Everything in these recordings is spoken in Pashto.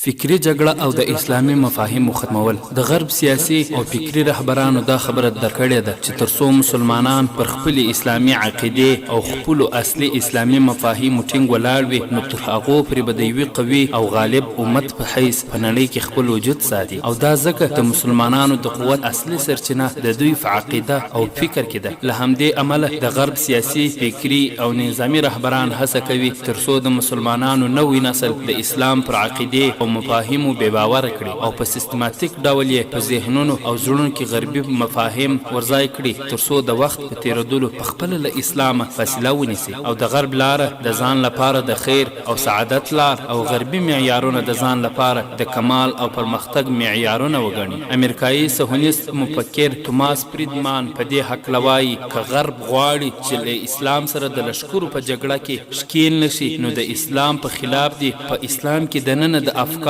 فکری جګړه او د اسلامي مفاهیمو ختمول. د غرب سیاسي او فکری رهبرانو دا خبره درکړې ده چې ترڅو مسلمانان پر خپل اسلامي عقیده او خپل اصلي اسلامي مفاهیم ټینګ ولاړ وي، نو تر هغه پورې به د یوې قوي او غالب امت په حیث په نړۍ کې خپل وجود ساتي. او دا ځکه د مسلمانانو د قوت اصلي سرچینه د دوی په عقیده او فکر کې ده. له همدې امله د غرب سیاسي، فکری او نظامي رهبران هڅه کوي ترڅو د مسلمانانو نوې نسل د اسلام پر عقیده او مفاهیمو بې باوره کړي او په سیستماتیک ډول یې په ذهنونو او زړونو کې غربي مفاهیم ورځای کړي، ترڅو د وخت په تیرېدلو په خپله له اسلامه فاصله ونیسي او د غرب لاره د ځان لپاره د خیر او سعادت لار او غربي معیارونه د ځان لپاره د کمال او پرمختګ معیارونه وګڼي. امریکایي صهیونیست مفکر توماس فریدمان په دې هکله وایي که غرب غواړي چې له اسلام سره د لښکرو په جګړه کې ښکیل نشي، نو د اسلام په خلاف دي په اسلام کې دننه د افکارو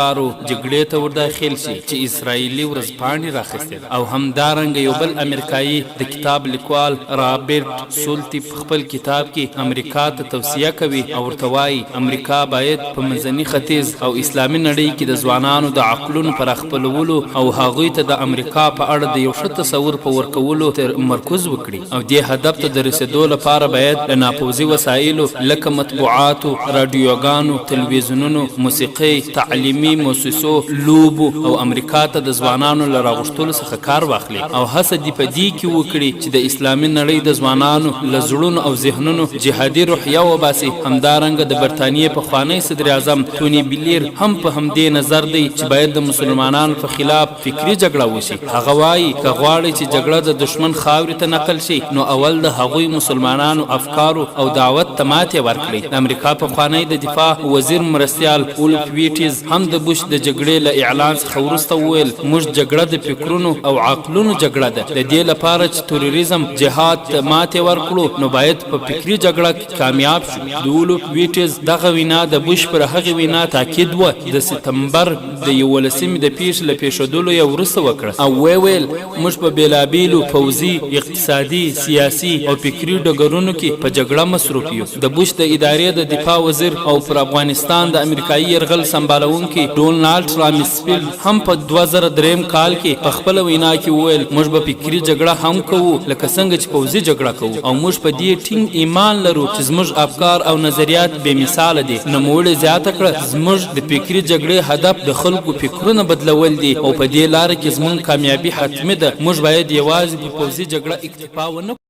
جګړې ته ورداخل شي چې اسرائیلي ورځپاڼې راخیستې. او همدارنګه یو بل امریکایي د کتاب لیکوال رابرټ سولټي په خپل کتاب کې امریکا ته توصیه کوي او ورته وایي امریکا باید په منځني ختیځ او اسلامي نړۍ کې د ځوانانو د عقلونو پراخپلولو او هغوی ته د امریکا په اړه د یو ښه تصور په ورکولو تمرکز وکړي، او دې هدف ته د رسېدو لپاره باید د ناپوهي وسایلو لکه مطبوعاتو، راډیوګانو، تلویزیونونو، موسیقۍ، تعلیمي مؤسسو، لوبو او امریکا ته د ځوانانو له راغوښتلو څخه کار واخلي، او هڅه دې په دې کې وکړي چې د اسلامي نړۍ د ځوانانو له زړونو او ذهنونو جهادي روحیه وباسي. همدارنګه د برټانیې پخوانی صدر اعظم ټوني بلیر هم په همدې نظر دی چې باید د مسلمانانو په خلاف فکري جګړه وشي. هغه وایي که غواړي چې جګړه د دشمن خاورې ته نقل شي، نو اول د هغوی مسلمانانو افکارو او دعوت ته ماتې ورکړي. د امریکا پخوانی د دفاع وزیر مرستیال اولف ویټیز هم د بوش د جګړې له اعلان څخه وروسته وویل موږ جګړه د فکرونو او عقلونو جګړه ده. د دې لپاره چې تروریزم جهاد ته ماتې ورکړو، نو باید په فکري جګړه کې کامیاب شو. د اولف ویټیز دغه وینا د بوش پر هغې وینا تاکید و د سپتمبر د 11 د پیښې له پېښېدلو یې وروسته وکړه، او ویل موږ په بېلابېلو پوځي، اقتصادي، سیاسي او فکري ډګرونو کې په جګړه مصروف یو. د بوش د ادارې د دفاع وزیر او پر افغانستان د امریکایي یرغل سمبالونکي ډونالډ رامسفیلډ هم په 2003 کال کې په خپله وینا کې وویل موږ به فکري جګړه هم کوو لکه څنګه چې پوځي جګړه کوو، او موږ په دې ټینګ ایمان لرو چې زموږ افکار او نظریات بې مثاله دي. نوموړي زیاته کړه زموږ د فکري جګړې هدف د خلکو فکرونه بدلول دي، او په دې لاره کې زموږ کامیابي حتمي ده. موږ باید یوازې په پوځي جګړه اکتفا ونه